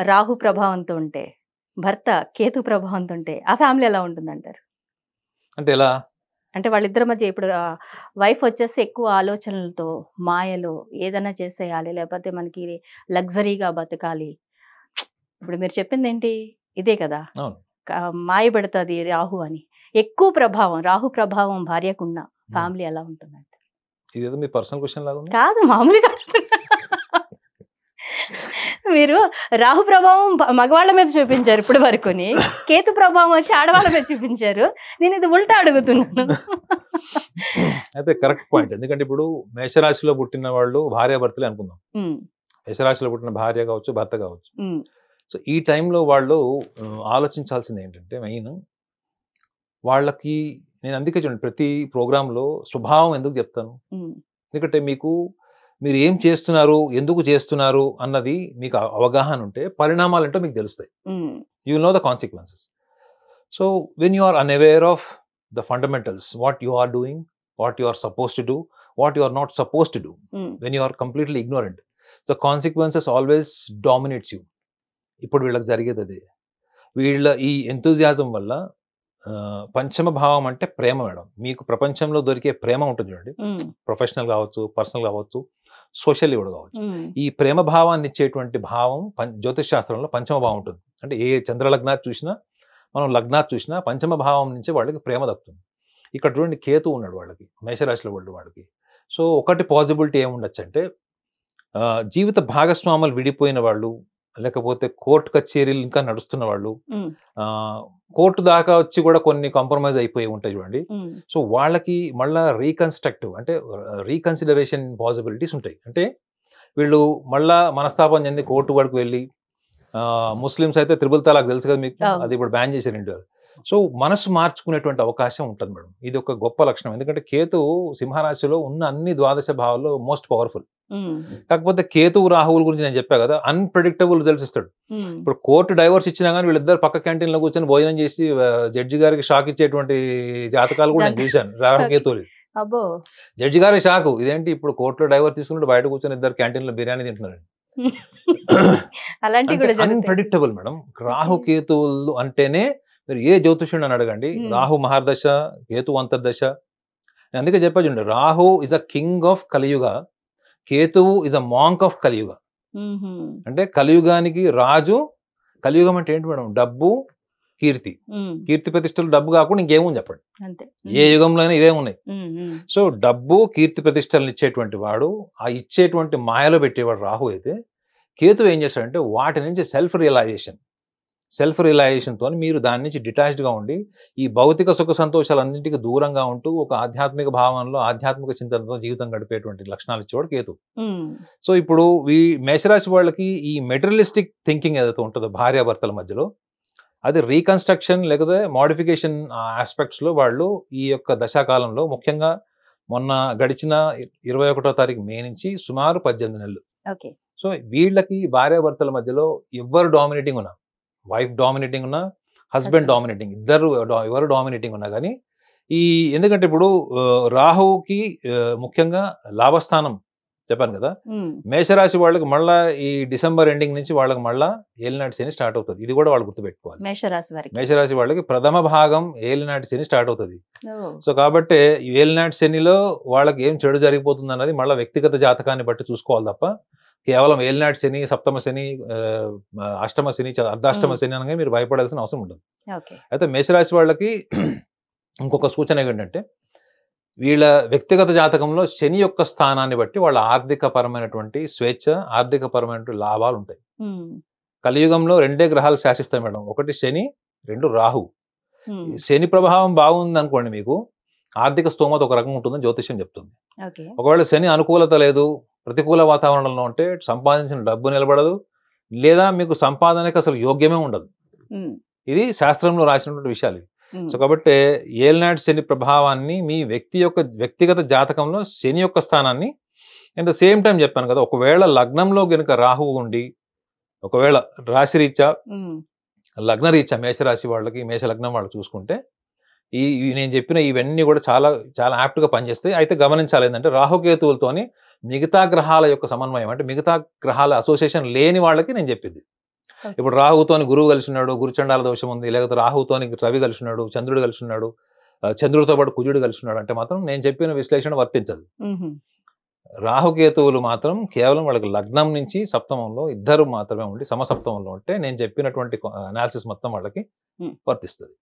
Speaker 1: రాహు ప్రభావంతో ఉంటే, భర్త కేతు ప్రభావంతో ఉంటే ఆ ఫ్యామిలీ ఎలా ఉంటుందంటారు?
Speaker 2: అంటే ఎలా
Speaker 1: అంటే వాళ్ళిద్దరి మధ్య ఇప్పుడు వైఫ్ వచ్చేసి ఎక్కువ ఆలోచనలతో, మాయలో ఏదైనా చేసేయాలి, లేకపోతే మనకి లగ్జరీగా బతకాలి. ఇప్పుడు మీరు చెప్పింది ఏంటి, ఇదే కదా, మాయ పెడుతుంది రాహు అని. ఎక్కువ ప్రభావం, రాహు ప్రభావం భార్యకున్న ఫ్యామిలీ ఎలా ఉంటుందంటే?
Speaker 2: ఇదేదో మీ పర్సనల్ క్వశ్చన్ లాగా ఉంది.
Speaker 1: కాదు, మామూలుగా మీరు రాహు ప్రభావం మగవాళ్ళ మీద చూపించారు ఇప్పుడు వరకుని, కేతు ప్రభావం వచ్చి ఆడవాళ్ళ మీద చూపించారు. నేను ఇది ఉల్టా అడుగుతున్నాను.
Speaker 2: అయితే కరెక్ట్ పాయింట్. ఎందుకంటే ఇప్పుడు మేషరాశిలో పుట్టిన వాళ్ళు భార్యాభర్తలే అనుకుందాం. మేషరాశిలో పుట్టిన భార్య కావచ్చు, భర్త కావచ్చు. సో ఈ టైంలో వాళ్ళు ఆలోచించాల్సింది ఏంటంటే, మెయిన్ వాళ్ళకి, నేను అందుకే చూడండి ప్రతి ప్రోగ్రాంలో స్వభావం ఎందుకు చెప్తాను, ఎందుకంటే మీరు ఏం చేస్తున్నారు, ఎందుకు చేస్తున్నారు అన్నది మీకు అవగాహన ఉంటే పరిణామాలు ఏంటో మీకు తెలుస్తాయి. You will know the consequences. So when you are unaware of the fundamentals, what you are doing, what you are suppose to do, what you are not suppose to do, when you are completely ignorant, the consequences always dominates you. ఇప్పుడు వీళ్ళకి జరిగేది అదే. వీళ్ళ ఈ ఎంతూజియాజం వల్ల, పంచమ భావం అంటే ప్రేమ మేడం. మీకు ప్రపంచంలో దొరికే ప్రేమ ఉంటుంది చూడండి, ప్రొఫెషనల్ కావచ్చు, పర్సనల్ కావచ్చు, సోషల్లీ కూడా కావచ్చు. ఈ ప్రేమ భావాన్ని ఇచ్చేటువంటి భావం జ్యోతిష్ శాస్త్రంలో పంచమ భావం ఉంటుంది. అంటే ఏ చంద్ర లగ్నాత్ చూసినా, మనం లగ్నాత్ చూసినా పంచమ భావం నుంచి వాళ్ళకి ప్రేమ దక్కుతుంది. ఇక్కడ చూడండి, కేతు ఉన్నాడు వాళ్ళకి, మేషరాశిలో వాళ్ళకి. సో ఒకటి పాసిబిలిటీ ఏముండొచ్చు అంటే, జీవిత భాగస్వాములు విడిపోయిన వాళ్ళు, లేకపోతే కోర్టు కచేరీలు ఇంకా నడుస్తున్న వాళ్ళు, కోర్టు దాకా వచ్చి కూడా కొన్ని కాంప్రమైజ్ అయిపోయి ఉంటాయి చూడండి. సో వాళ్ళకి మళ్ళా రీకన్స్ట్రక్టివ్ అంటే రీకన్సిడరేషన్ పాసిబిలిటీస్ ఉంటాయి. అంటే వీళ్ళు మళ్ళా మనస్తాపం చెంది కోర్టు వరకు వెళ్ళి, ముస్లిమ్స్ అయితే త్రిబుల్ తలాక్ తెలుసు కదా మీకు, అది ఇప్పుడు బ్యాన్ చేశారు ఇండియాలో. సో మనసు మార్చుకునేటువంటి అవకాశం ఉంటుంది మేడం. ఇది ఒక గొప్ప లక్షణం. ఎందుకంటే కేతు సింహరాశిలో ఉన్న అన్ని ద్వాదశ భావాల్లో మోస్ట్ పవర్ఫుల్. కాకపోతే కేతు రాహువుల గురించి నేను చెప్పా కదా, అన్ప్రెడిక్టబుల్ రిజల్ట్స్ ఇస్తాడు. ఇప్పుడు కోర్టు డైవర్స్ ఇచ్చినా కానీ వీళ్ళిద్దరు పక్క క్యాంటీన్ లో కూర్చొని భోజనం చేసి జడ్జి గారికి షాక్ ఇచ్చేటువంటి జాతకాలు కూడా నేను చూశాను. రాహు కేతువులు జడ్జి గారి షాకు, ఇదేంటి ఇప్పుడు కోర్టులో డైవర్స్ తీసుకున్నట్టు బయట కూర్చొని ఇద్దరు క్యాంటీన్ లో బిర్యానీ తింటున్నారు. Unpredictable madam. రాహు కేతువులు అంటేనే మీరు ఏ జ్యోతిష్యుడు అని అడగండి, రాహు మహర్దశ, కేతు అంతర్దశ. నేను అందుకే చెప్పా చూడండి, Rahu is a king of కలియుగ, కేతువు ఇస్ అ మాంక్ ఆఫ్ కలియుగ. అంటే కలియుగానికి రాజు. కలియుగం అంటే ఏంటి మేడం? డబ్బు, కీర్తి. కీర్తి ప్రతిష్టలు డబ్బు కాకుండా ఇంకేముంది చెప్పండి? ఏ యుగంలో అయినా ఇవే ఉన్నాయి. సో డబ్బు, కీర్తి ప్రతిష్టలను ఇచ్చేటువంటి వాడు, ఆ ఇచ్చేటువంటి మాయలో పెట్టేవాడు రాహు అయితే, కేతు ఏం చేస్తాడంటే వాటి నుంచి సెల్ఫ్ రియలైజేషన్తో మీరు దాని నుంచి డిటాచ్డ్గా ఉండి ఈ భౌతిక సుఖ సంతోషాలన్నింటికి దూరంగా ఉంటూ ఒక ఆధ్యాత్మిక భావనలో, ఆధ్యాత్మిక చింతనతో జీవితం గడిపేటువంటి లక్షణాలు ఇచ్చేవాడు కేతు. సో ఇప్పుడు ఈ మేషరాశి వాళ్ళకి ఈ మెటీరియలిస్టిక్ థింకింగ్ ఏదైతే ఉంటుందో భార్యాభర్తల మధ్యలో, అది రీకన్స్ట్రక్షన్ లేకపోతే మోడిఫికేషన్ ఆస్పెక్ట్స్లో వాళ్ళు ఈ యొక్క దశాకాలంలో, ముఖ్యంగా మొన్న గడిచిన 21వ తారీఖు మే నుంచి సుమారు 18 నెలలు. సో వీళ్ళకి భార్యాభర్తల మధ్యలో ఎవరు డామినేటింగ్ ఉన్నా, వైఫ్ డామినేటింగ్ ఉన్నా, హస్బెండ్ డామినేటింగ్, ఎవరు డామినేటింగ్ ఉన్నా కానీ ఎందుకంటే ఇప్పుడు రాహుకి ముఖ్యంగా లాభస్థానం చెప్పాను కదా, మేషరాశి వాళ్ళకి మళ్ళా ఈ డిసెంబర్ ఎండింగ్ నుంచి వాళ్ళకి మళ్ళా ఏలినాటి శని స్టార్ట్ అవుతుంది. ఇది కూడా వాళ్ళు గుర్తుపెట్టుకోవాలి. మేషరాశి వాళ్ళకి ప్రథమ భాగం ఏలినాటి శని స్టార్ట్ అవుతుంది. సో కాబట్టి ఏలినాటి శనిలో వాళ్ళకి ఏం చెడు జరిగిపోతుంది అన్నది మళ్ళీ వ్యక్తిగత జాతకాన్ని బట్టి చూసుకోవాలి తప్ప, కేవలం ఏలినాటి శని, సప్తమ శని, అష్టమ శని, అర్ధాష్టమ శని అనగా మీరు భయపడాల్సిన అవసరం ఉంటుంది. అయితే మేషరాశి వాళ్ళకి ఇంకొక సూచన ఏంటంటే, వీళ్ళ వ్యక్తిగత జాతకంలో శని యొక్క స్థానాన్ని బట్టి వాళ్ళ ఆర్థికపరమైనటువంటి స్వేచ్ఛ, ఆర్థికపరమైనటువంటి లాభాలు ఉంటాయి. కలియుగంలో 2 గ్రహాలు శాసిస్తాయి మేడం. ఒకటి శని, 2 రాహు. శని ప్రభావం బాగుంది అనుకోండి, మీకు ఆర్థిక స్తోమత ఒక రకంగా ఉంటుందని జ్యోతిష్యం చెప్తుంది. ఒకవేళ శని అనుకూలత లేదు, ప్రతికూల వాతావరణంలో ఉంటే సంపాదించిన డబ్బు నిలబడదు, లేదా మీకు సంపాదనకి అసలు యోగ్యమే ఉండదు. ఇది శాస్త్రంలో రాసినటువంటి విషయాలు. సో కాబట్టి ఏలినాటి శని ప్రభావాన్ని మీ వ్యక్తిగత జాతకంలో శని యొక్క స్థానాన్ని అట్ ద సేమ్ టైం చెప్పాను కదా, ఒకవేళ లగ్నంలో గనుక రాహువు ఉండి, ఒకవేళ రాశిరీత్యా లగ్నరీత్యా మేషరాశి వాళ్ళకి, మేష లగ్నం వాళ్ళు చూసుకుంటే ఈ నేను చెప్పిన ఇవన్నీ కూడా చాలా చాలా యాప్ట్గా పనిచేస్తాయి. అయితే గమనించాలి ఏంటంటే, రాహుకేతువులతోని మిగతా గ్రహాల యొక్క సమన్వయం, అంటే మిగతా గ్రహాల అసోసియేషన్ లేని వాళ్ళకి నేను చెప్పింది. ఇప్పుడు రాహుతోని గురువు కలిసి ఉన్నాడు, గురుచండాల దోషం ఉంది, లేకపోతే రాహుతోని రవి కలిసి ఉన్నాడు, చంద్రుడు కలిసి ఉన్నాడు, చంద్రుడితో పాటు కుజుడు కలిసి ఉన్నాడు అంటే మాత్రం నేను చెప్పిన విశ్లేషణ వర్తించదు. రాహుకేతువులు మాత్రం కేవలం వాళ్ళకి లగ్నం నుంచి సప్తమంలో ఇద్దరు మాత్రమే ఉండి సమసప్తమంలో ఉంటే నేను చెప్పినటువంటి అనాలిసిస్ మొత్తం వాళ్ళకి వర్తిస్తుంది.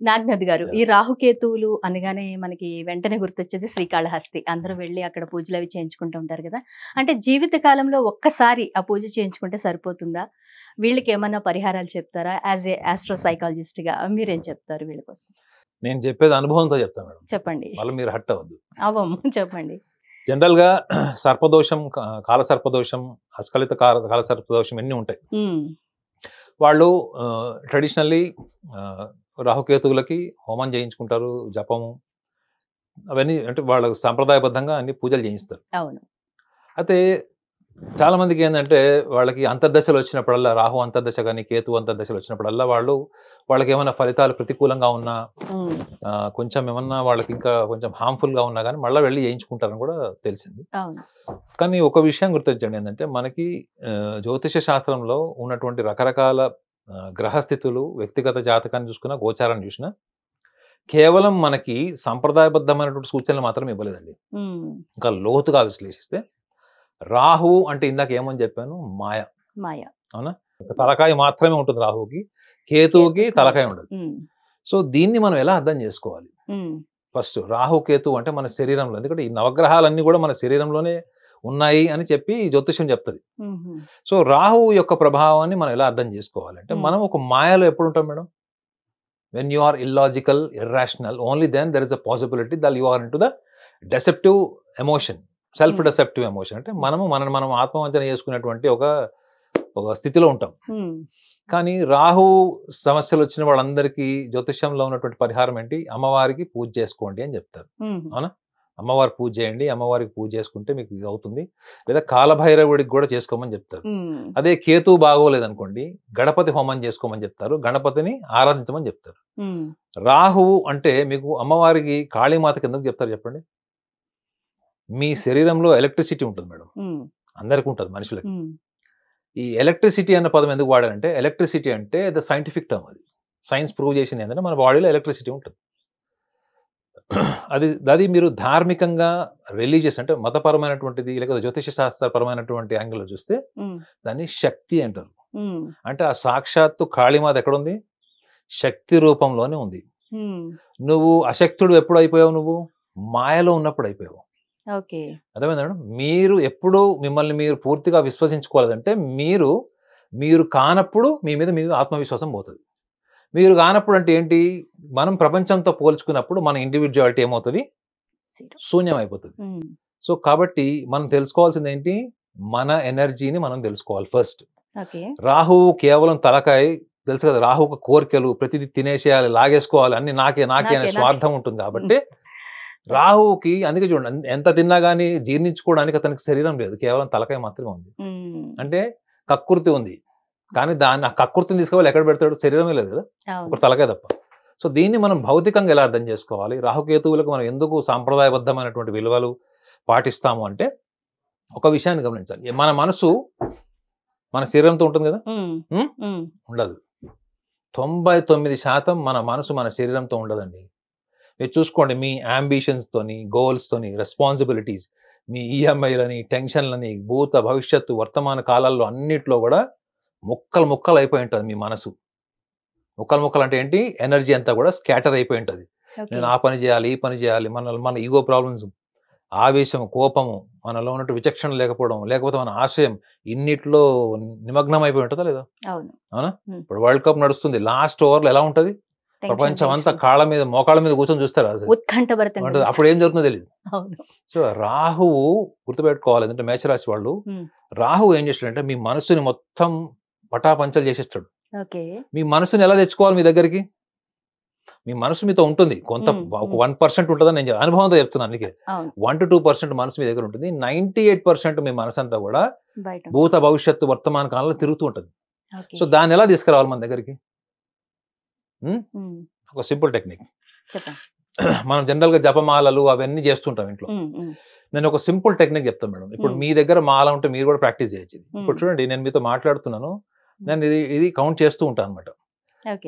Speaker 1: నాగనాథ్ గారు, ఈ రాహుకేతువులు అనగానే మనకి వెంటనే గుర్తొచ్చేది శ్రీకాళహస్తి. అందరూ వెళ్ళి అక్కడ పూజలు అవి చేయించుకుంటూ ఉంటారు కదా. అంటే జీవిత కాలంలో ఒక్కసారి ఆ పూజ చేయించుకుంటే సరిపోతుందా? వీళ్ళకి ఏమన్నా పరిహారాలు చెప్తారా? యాజ్ ఏ ఆస్ట్రో సైకాలజిస్ట్ గా మీరేం చెప్తారు వీళ్ళ కోసం?
Speaker 2: నేను చెప్పేది అనుభవంతో చెప్తాను మేడం.
Speaker 1: చెప్పండి.
Speaker 2: వాళ్ళు మీరు హట్ అవ్వద్దు.
Speaker 1: అవము చెప్పండి.
Speaker 2: జనరల్ గా సర్పదోషం, కాల సర్పదోషం, అస్కలిత కాల సర్పదోషం ఎన్ని ఉంటాయి. వాళ్ళు ట్రెడిషనల్లీ రాహుకేతువులకి హోమం చేయించుకుంటారు, జపము అవన్నీ, అంటే వాళ్ళ సాంప్రదాయబద్ధంగా అన్ని పూజలు చేయిస్తారు.
Speaker 1: అవును.
Speaker 2: అయితే చాలా మందికి ఏంటంటే, వాళ్ళకి అంతర్దశలు వచ్చినప్పుడల్లా, రాహు అంతర్దశ కానీ కేతు అంతర్దశలు వచ్చినప్పుడల్లా వాళ్ళకి ఏమైనా ఫలితాలు ప్రతికూలంగా ఉన్నా, కొంచెం ఏమన్నా వాళ్ళకి ఇంకా కొంచెం హార్మ్ఫుల్ గా ఉన్నా కానీ మళ్ళీ వెళ్ళి చేయించుకుంటారని కూడా తెలిసింది. కానీ ఒక విషయం గుర్తించండి, ఏంటంటే మనకి జ్యోతిష శాస్త్రంలో ఉన్నటువంటి రకరకాల గ్రహస్థితులు, వ్యక్తిగత జాతకాన్ని చూసుకున్నా, గోచారాన్ని చూసినా కేవలం మనకి సంప్రదాయబద్ధమైనటువంటి సూచనలు మాత్రం ఇవ్వలేదండి. ఇంకా లోతుగా విశ్లేషిస్తే రాహు అంటే ఇందాక ఏమని చెప్పాను, మాయ. అవునా? తలకాయ మాత్రమే ఉంటుంది రాహుకి, కేతువుకి తలకాయ ఉండదు. సో దీన్ని మనం ఎలా అర్థం చేసుకోవాలి? ఫస్ట్ రాహు కేతు అంటే మన శరీరంలో, ఎందుకంటే ఈ నవగ్రహాలన్నీ కూడా మన శరీరంలోనే ఉన్నాయి అని చెప్పి జ్యోతిష్యం చెప్తుంది. సో రాహు యొక్క ప్రభావాన్ని మనం ఎలా అర్థం చేసుకోవాలంటే, మనం ఒక మాయలో ఎప్పుడు ఉంటాం madam? When you are illogical, irrational, only then there is a possibility that you are into the deceptive emotion, self deceptive emotion. అంటే మనం ఆత్మవంచన చేసుకునేటువంటి ఒక స్థితిలో ఉంటాం. కానీ రాహు సమస్యలు వచ్చిన వాళ్ళందరికీ జ్యోతిష్యంలో ఉన్నటువంటి పరిహారం ఏంటి? అమ్మవారికి పూజ చేసుకోండి అని చెప్తారు. అవునా? అమ్మవారి పూజ చేయండి, అమ్మవారికి పూజ చేసుకుంటే మీకు ఇది అవుతుంది. లేదా కాలభైరవుడికి కూడా చేసుకోమని చెప్తారు. అదే కేతు బాగోలేదనుకోండి, గణపతి హోమం చేసుకోమని చెప్తారు, గణపతిని ఆరాధించమని చెప్తారు. రాహువు అంటే మీకు అమ్మవారికి కాళీమాతకి ఎందుకు చెప్తారు చెప్పండి? మీ శరీరంలో ఎలక్ట్రిసిటీ ఉంటుంది మేడం, అందరికీ ఉంటుంది మనుషులకి. ఈ ఎలక్ట్రిసిటీ అన్న పదం ఎందుకు వాడారంటే, ఎలక్ట్రిసిటీ అంటే ద సైంటిఫిక్ టర్మ్. అది సైన్స్ ప్రూవ్ చేసింది ఏంటంటే మన బాడీలో ఎలక్ట్రిసిటీ ఉంటుంది. అది మీరు ధార్మికంగా, రిలీజియస్ అంటే మతపరమైనటువంటిది, లేకపోతే జ్యోతిష శాస్త్రపరమైనటువంటి యాంగిల్లో చూస్తే దాన్ని శక్తి అంటారు. అంటే ఆ సాక్షాత్తు కాళీమాత ఎక్కడుంది? శక్తి రూపంలోనే ఉంది. నువ్వు అశక్తుడు ఎప్పుడు అయిపోయావు? నువ్వు మాయలో ఉన్నప్పుడు అయిపోయావు. అర్థమైందా మేడం? మీరు ఎప్పుడు మిమ్మల్ని మీరు పూర్తిగా విశ్వసించుకోలేదంటే, మీరు కానప్పుడు మీ మీద ఆత్మవిశ్వాసం పోతుంది. మీరు కానప్పుడు అంటే ఏంటి? మనం ప్రపంచంతో పోల్చుకున్నప్పుడు మన ఇండివిజువాలిటీ ఏమవుతుంది? శూన్యం అయిపోతుంది. సో కాబట్టి మనం తెలుసుకోవాల్సింది ఏంటి? మన ఎనర్జీని మనం తెలుసుకోవాలి ఫస్ట్. రాహువు కేవలం తలకాయ, తెలుసు కదా, రాహువు కోరికలు, ప్రతిదీ తినేసేయాలి, లాగేసుకోవాలి, అన్ని నాకే అనే స్వార్థం ఉంటుంది. కాబట్టి రాహువుకి అందుకే చూడండి, ఎంత తిన్నా గానీ జీర్ణించుకోవడానికి అతనికి శరీరం లేదు, కేవలం తలకాయ మాత్రమే ఉంది. అంటే కక్కుర్తి ఉంది, కానీ దాన్ని ఆ కక్కుర్తిని తీసుకువెళ్ళి ఎక్కడ పెడతాడు? శరీరమే లేదు కదా, ఒక తలకాయ తప్ప. సో దీన్ని మనం భౌతికంగా ఎలా అర్థం చేసుకోవాలి? రాహుకేతువులకు మనం ఎందుకు సాంప్రదాయబద్ధమైనటువంటి విలువలు పాటిస్తాము అంటే, ఒక విషయాన్ని గమనించాలి. మన మనసు మన శరీరంతో ఉంటుంది కదా? ఉండదు. 99% మన మనసు మన శరీరంతో ఉండదండి. మీరు చూసుకోండి, మీ అంబిషన్స్ తోని, గోల్స్ తోని, రెస్పాన్సిబిలిటీస్, మీ ఈఎంఐలని, టెన్షన్లని, భూత భవిష్యత్తు వర్తమాన కాలాల్లో అన్నిట్లో కూడా ముక్కలు అయిపోయి ఉంటుంది మీ మనసు. ముక్కలు అంటే ఏంటి? ఎనర్జీ అంతా కూడా స్కాటర్ అయిపోయి ఉంటుంది. నేను ఆ పని చేయాలి, ఈ పని చేయాలి, మన ఈగో ప్రాబ్లమ్స్, ఆవేశం, కోపము, మనలో ఉన్నట్టు విచక్షణ లేకపోవడం, లేకపోతే మన ఆశయం ఇన్నిట్లో నిమగ్నం అయిపోయి ఉంటుందా లేదా? అవునా? ఇప్పుడు వరల్డ్ కప్ నడుస్తుంది, లాస్ట్ ఓవర్లో ఎలా ఉంటది? ప్రపంచం అంతా కాళ్ళ మీద మోకాళ్ళ మీద కూర్చొని చూస్తారు, అప్పుడు ఏం జరుగుతుందో తెలియదు. సో రాహువు గుర్తుపెట్టుకోవాలి, ఎందుకంటే మేషరాశి వాళ్ళు, రాహువు ఏం చేస్తాడంటే మీ మనసుని మొత్తం పటాపంచలు చేసేస్తాడు. మీ మనసుని ఎలా తెచ్చుకోవాలి మీ దగ్గరికి? మీ మనసు మీతో ఉంటుంది, కొంత 1% ఉంటుందని నేను అనుభవంతో చెప్తున్నాను. అందుకే 1 to 2% మనసు మీ దగ్గర ఉంటుంది. 98% మీ మనసు అంతా కూడా భూత భవిష్యత్తు వర్తమాన కాలంలో తిరుగుతూ ఉంటుంది. సో దాన్ని ఎలా తీసుకురావాలి మన దగ్గరికి? ఒక సింపుల్ టెక్నిక్. మనం జనరల్ గా జపమాలలు అవన్నీ చేస్తుంటాం ఇంట్లో. నేను ఒక సింపుల్ టెక్నిక్ చెప్తాను మేడం. ఇప్పుడు మీ దగ్గర మాల ఉంటే మీరు కూడా ప్రాక్టీస్ చేయొచ్చు. ఇప్పుడు చూడండి, నేను మీతో మాట్లాడుతున్నాను, నేను ఇది కౌంట్ చేస్తూ ఉంటాను అనమాట.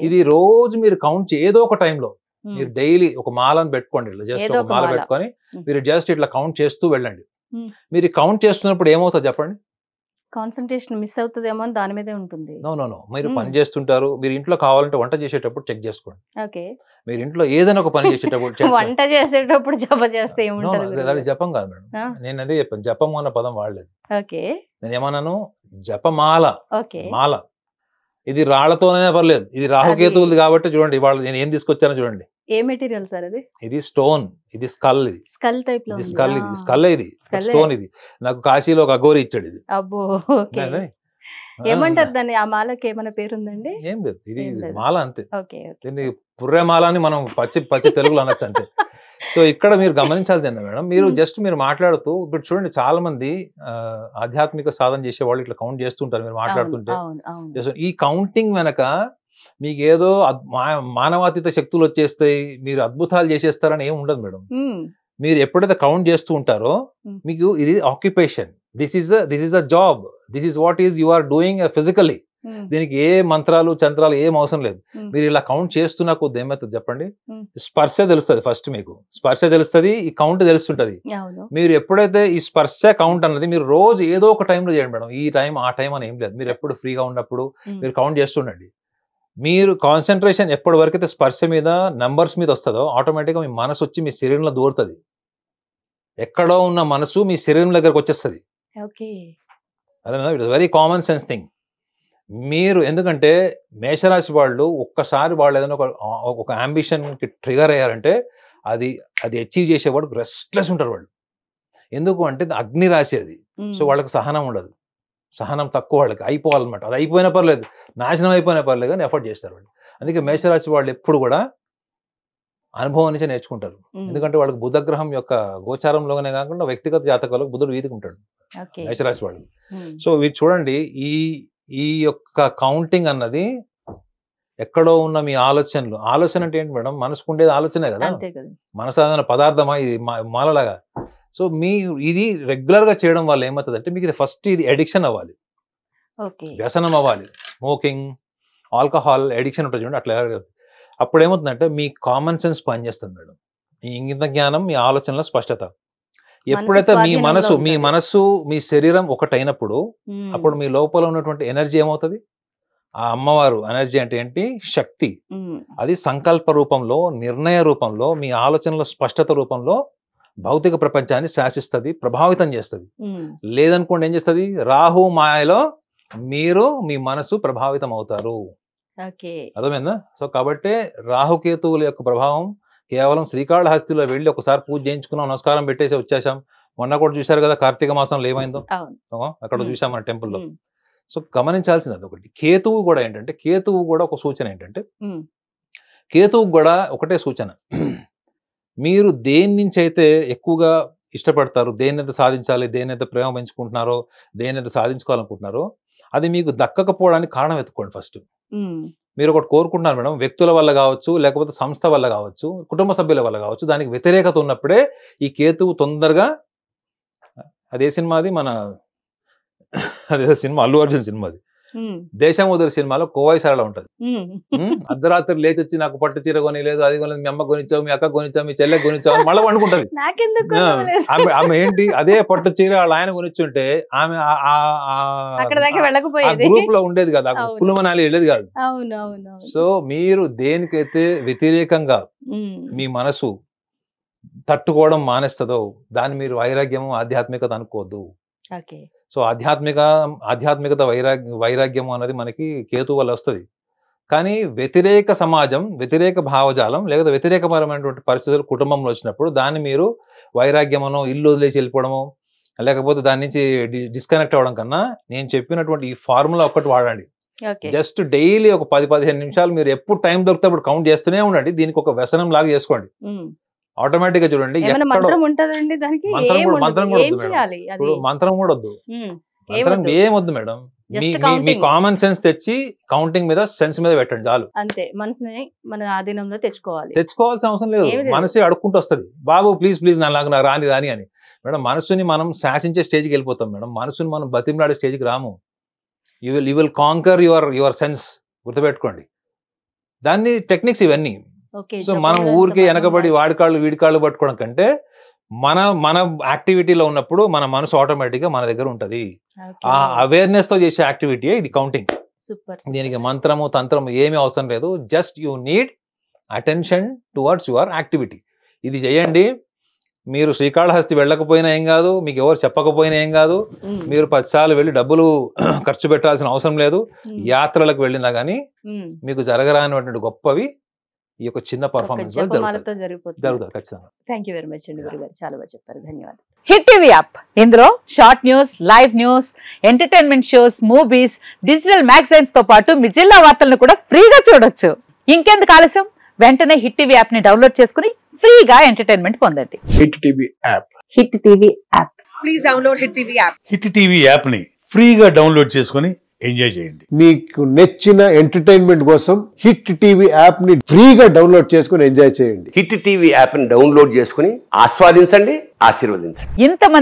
Speaker 2: ఇది రోజు మీరు కౌంట్ ఏదో ఒక టైంలో మీరు డైలీ ఒక మాలను పెట్టుకోండి, జస్ట్ ఒక మాల పెట్టుకొని మీరు జస్ట్ ఇట్లా కౌంట్ చేస్తూ వెళ్ళండి. మీరు కౌంట్ చేస్తున్నప్పుడు ఏమవుతుంది చెప్పండి?
Speaker 1: కాన్సంట్రేషన్ మిస్ అవుతుందేమో అని దాని మీదే ఉంటుంది.
Speaker 2: నో మీరు పని చేస్తుంటారు, మీరు ఇంట్లో కావాలంటే వంట చేసేటప్పుడు చెక్ చేసుకోండి. మీరు ఇంట్లో ఏదైనా ఒక పని చేసేటప్పుడు
Speaker 1: వంట చేసేటప్పుడు జపం చేస్తే ఏముంటది?
Speaker 2: జపం కాదు మేడం, నేను అదే చెప్పాను, జపం అన్న పదం వాడలేదు. నేను ఏమన్నాను? జపమాల, మాల. ఇది రాళ్లతోనే పర్లేదు, ఇది రాహుకేతువులు కాబట్టి చూడండి ఇవాళ నేను ఏం తీసుకొచ్చానో చూడండి.
Speaker 1: ఏ మెటీరియల్ సార్ అది?
Speaker 2: ఇది స్టోన్, ఇది స్కల్, ఇది
Speaker 1: స్కల్ టైప్ లో,
Speaker 2: ఇది స్కల్, ఇది స్కల్, ఇది స్టోన్. ఇది నాకు కాశీలో ఒక అఘోరి ఇచ్చాడు. ఇది
Speaker 1: ఏమంటారు దాన్ని? ఆ మాలకి ఏమైనా పేరు ఉందండి?
Speaker 2: ఏం లేదు, ఇది మాల అంతే. దీన్ని పుర్రె మాల అని మనం పచ్చి తెలుగులో అనొచ్చు అంతే. సో ఇక్కడ మీరు గమనించాల్సిందే మేడం, మీరు జస్ట్ మీరు మాట్లాడుతూ ఇప్పుడు చూడండి, చాలా మంది ఆధ్యాత్మిక సాధన చేసే వాళ్ళు ఇట్లా కౌంట్ చేస్తుంటారు మీరు మాట్లాడుతుంటే. ఈ కౌంటింగ్ వెనక మీకు ఏదో మానవాతీత శక్తులు వచ్చేస్తాయి, మీరు అద్భుతాలు చేసేస్తారని ఏమి ఉండదు మేడం. మీరు ఎప్పుడైతే కౌంట్ చేస్తూ ఉంటారో మీకు ఇది occupation, this is a job, this is what is you are doing physically. దీనికి ఏ మంత్రాలు చంత్రాలు ఏం అవసరం లేదు. మీరు ఇలా కౌంట్ చేస్తున్నా కొద్ది ఏమవుతుంది చెప్పండి? స్పర్శ తెలుస్తుంది. ఫస్ట్ మీకు స్పర్శ తెలుస్తుంది, ఈ కౌంట్ తెలుస్తుంటది. మీరు ఎప్పుడైతే ఈ స్పర్శ కౌంట్ అన్నది మీరు రోజు ఏదో ఒక టైంలో చేయండి మేడం. ఈ టైం ఆ టైం అని ఏం లేదు, మీరు ఎప్పుడు ఫ్రీగా ఉన్నప్పుడు మీరు కౌంట్ చేస్తుండండి. మీరు కాన్సన్ట్రేషన్ ఎప్పటి వరకు అయితే స్పర్శ మీద నంబర్స్ మీద వస్తుందో ఆటోమేటిక్గా మీ మనసు వచ్చి మీ శరీరంలో దూరుతుంది. ఎక్కడో ఉన్న మనసు మీ శరీరం దగ్గరకు వచ్చేస్తుంది. అదే it's very common sense thing. మీరు ఎందుకంటే మేషరాశి వాళ్ళు ఒక్కసారి వాళ్ళు ఏదైనా ఒక అంబిషన్కి ట్రిగర్ అయ్యారంటే అది అచీవ్ చేసేవాడు రెస్ట్లెస్ ఉంటారు వాళ్ళు. ఎందుకు అంటే అగ్ని రాశి అది. సో వాళ్ళకి సహనం ఉండదు, సహనం తక్కువ, వాళ్ళకి అయిపోవాలన్నమాట. అది అయిపోయినా పర్లేదు, నాశనం అయిపోయినా పర్లేదు కానీ ఎఫర్ట్ చేస్తారు వాళ్ళు. అందుకే మేషరాశి వాళ్ళు ఎప్పుడు కూడా అనుభవం నుంచి నేర్చుకుంటారు. ఎందుకంటే వాళ్ళకి బుధగ్రహం యొక్క గోచారంలోనే కాకుండా వ్యక్తిగత జాతకాలకు బుధుడు వీధికుంటాడు మేషరాశి వాళ్ళు. సో వీరు చూడండి, ఈ యొక్క కౌంటింగ్ అన్నది ఎక్కడో ఉన్న మీ ఆలోచన అంటే ఏంటి మేడం? మనసుకు ఉండేది ఆలోచనే కదా, మనసు ఏదైనా పదార్థమా? ఇది మాలలాగా. సో ఇది రెగ్యులర్ గా చేయడం వల్ల ఏమవుతుంది అంటే మీకు ఫస్ట్ ఇది అడిక్షన్ అవ్వాలి, వ్యసనం అవ్వాలి. స్మోకింగ్, ఆల్కహాల్ అడిక్షన్ ఉంటుంది చూడండి, అట్లా. అప్పుడు ఏమవుతుందంటే మీ కామన్ సెన్స్ పనిచేస్తుంది మేడం, మీ ఇంగిత జ్ఞానం, మీ ఆలోచనల స్పష్టత. ఎప్పుడైతే మీ మనసు మీ శరీరం ఒకటైనప్పుడు అప్పుడు మీ లోపల ఉన్నటువంటి ఎనర్జీ ఏమవుతుంది? ఆ అమ్మవారు ఎనర్జీ అంటే ఏంటి? శక్తి. అది సంకల్ప రూపంలో, నిర్ణయ రూపంలో, మీ ఆలోచనల స్పష్టత రూపంలో భౌతిక ప్రపంచాన్ని శాసిస్తుంది, ప్రభావితం చేస్తుంది. లేదనుకోండి ఏం చేస్తుంది? రాహు మాయలో మీరు మీ మనసు ప్రభావితం అవుతారు. అర్థమైందా? సో కాబట్టి రాహుకేతువుల యొక్క ప్రభావం కేవలం శ్రీకాళహస్తిలో వెళ్ళి ఒకసారి పూజ చేయించుకున్నాం, నమస్కారం పెట్టేసి వచ్చేసాం. మొన్న కూడా చూశారు కదా కార్తీక మాసంలో ఏమైందో, అక్కడ చూసాం మన టెంపుల్లో. సో గమనించాల్సింది అదొకటి. కేతువు కూడా ఏంటంటే, కేతువు కూడా ఒక సూచన ఏంటంటే, కేతువు కూడా ఒకటే సూచన, మీరు దేని నుంచి అయితే ఎక్కువగా ఇష్టపడతారు, దేన్నైతే సాధించాలి, దేన్నైతే ప్రేమ పెంచుకుంటున్నారో, దేన్నైతే సాధించుకోవాలనుకుంటున్నారో అది మీకు దక్కకపోవడానికి కారణం ఎత్తుకోండి ఫస్ట్. మీరు ఒకటి కోరుకుంటున్నారు మేడం, వ్యక్తుల వల్ల కావచ్చు, లేకపోతే సంస్థ వల్ల కావచ్చు, కుటుంబ సభ్యుల వల్ల కావచ్చు, దానికి వ్యతిరేకత ఉన్నప్పుడే ఈ కేతువు తొందరగా, అదే సినిమాది మన అదే సినిమా అల్లు అర్జున్ సినిమాది, దేశం వదిలి సినిమాలో కోవైసారలో ఉంటది. అర్ధరాత్రి లేచి వచ్చి నాకు పట్టు చీర కొని లేదు, అది కొని, మీ అమ్మ కొనిచ్చావు, మీ అక్క కొనిచ్చావు, మీ చెల్లె కొనిచ్చావు అని మళ్ళీ వండుకుంటది. ఆమె ఏంటి అదే పట్టు చీర వాళ్ళ ఆయన కొనిచ్చుంటే ఆమె గ్రూప్ లో ఉండేది కదా, కులమనాలి వెళ్ళేది కాదు. సో మీరు దేనికైతే వ్యతిరేకంగా మీ మనసు తట్టుకోవడం మానేస్తుందో దాన్ని మీరు వైరాగ్యము ఆధ్యాత్మికత అనుకోవద్దు. సో ఆధ్యాత్మికత వైరాగ్యము అనేది మనకి కేతు వల్ల వస్తుంది. కానీ వ్యతిరేక సమాజం, వ్యతిరేక భావజాలం లేదా వ్యతిరేకపరమైనటువంటి పరిస్థితులు కుటుంబంలో వచ్చినప్పుడు దాన్ని మీరు వైరాగ్యమనో, ఇల్లు వదిలేసి వెళ్ళిపోవడమో, లేకపోతే దాని నుంచి డిస్కనెక్ట్ అవ్వడం కన్నా నేను చెప్పినటువంటి ఈ ఫార్ములా ఒక్కటి వాడండి. జస్ట్ డైలీ ఒక 10-15 నిమిషాలు మీరు ఎప్పుడు టైం దొరికితే అప్పుడు కౌంట్ చేస్తూనే ఉండండి. దీనికి ఒక వ్యసనం లాగా చేసుకోండి. ఆటోమేటిక్ గా చూడండి, మంత్రం కూడా వద్దు, మంత్రం ఏమొద్దు మేడం. మీ కామన్ సెన్స్ తెచ్చి కౌంటింగ్ మీద, సెన్స్ మీద పెట్టండి చాలు.
Speaker 1: అంతే, మనసుని మన ఆధీనంలో
Speaker 2: తెచ్చుకోవాల్సిన అవసరం లేదు. మనసు అడుక్కుంటూ వస్తుంది, బాబు ప్లీజ్ ప్లీజ్ నాకు రాని అని. మేడం మనసుని మనం శాసించే స్టేజ్కి వెళ్ళిపోతాం మేడం. మనసుని మనం బతిమలాడే స్టేజ్కి రాము. You will conquer your sense. గుర్తుపెట్టుకోండి, దాన్ని టెక్నిక్స్ ఇవన్నీ. సో మనం ఊరికే వెనకబడి వాడికాళ్ళు వీడికాళ్ళు పట్టుకోవడం కంటే మన యాక్టివిటీలో ఉన్నప్పుడు మన మనసు ఆటోమేటిక్ గా మన దగ్గర ఉంటది. ఆ అవేర్నెస్ తో చేసే యాక్టివిటీయే ఇది కౌంటింగ్. దీనికి మంత్రము తంత్రము ఏమీ అవసరం లేదు. Just you need attention towards your activity. ఇది చేయండి. మీరు శ్రీకాళహస్తి వెళ్ళకపోయినా ఏం కాదు, మీకు ఎవరు చెప్పకపోయినా ఏం కాదు, మీరు 10 సార్లు వెళ్ళి డబ్బులు ఖర్చు పెట్టాల్సిన అవసరం లేదు. యాత్రలకు వెళ్ళినా గానీ మీకు జరగరానిటువంటి గొప్పవి ఈ యొక్క చిన్న పర్ఫార్మెన్స్ జరుగుతుంది ఖచ్చితంగా.
Speaker 1: థ్యాంక్ యూ వెరీ మచ్ అండి గురుగారు, చాలా బాగా చెప్పారు, ధన్యవాదాలు.
Speaker 3: హిట్ టీవీ యాప్, ఇందులో short news, live news, entertainment shows, movies, digital magazines తో పాటు మీ జిల్లా వార్తలను కూడా ఫ్రీగా చూడొచ్చు. ఇంకెందుకు ఆలస్యం, వెంటనే హిట్ టీవీ యాప్ ని డౌన్లోడ్ చేసుకుని ఫ్రీగా ఎంటర్టైన్మెంట్ పొందండి.
Speaker 4: Hit TV app,
Speaker 3: hit TV app,
Speaker 5: please download hit TV app.
Speaker 4: Hit TV app ని ఫ్రీగా డౌన్లోడ్ చేసుకుని ఎంజాయ్ చేయండి.
Speaker 6: మీకు నచ్చిన ఎంటర్టైన్మెంట్ కోసం హిట్ టీవీ యాప్ ని ఫ్రీగా డౌన్లోడ్ చేసుకుని ఎంజాయ్ చేయండి.
Speaker 7: హిట్ టీవీ యాప్ ని డౌన్లోడ్ చేసుకుని ఆస్వాదించండి, ఆశీర్వదించండి.
Speaker 3: ఇంతమంది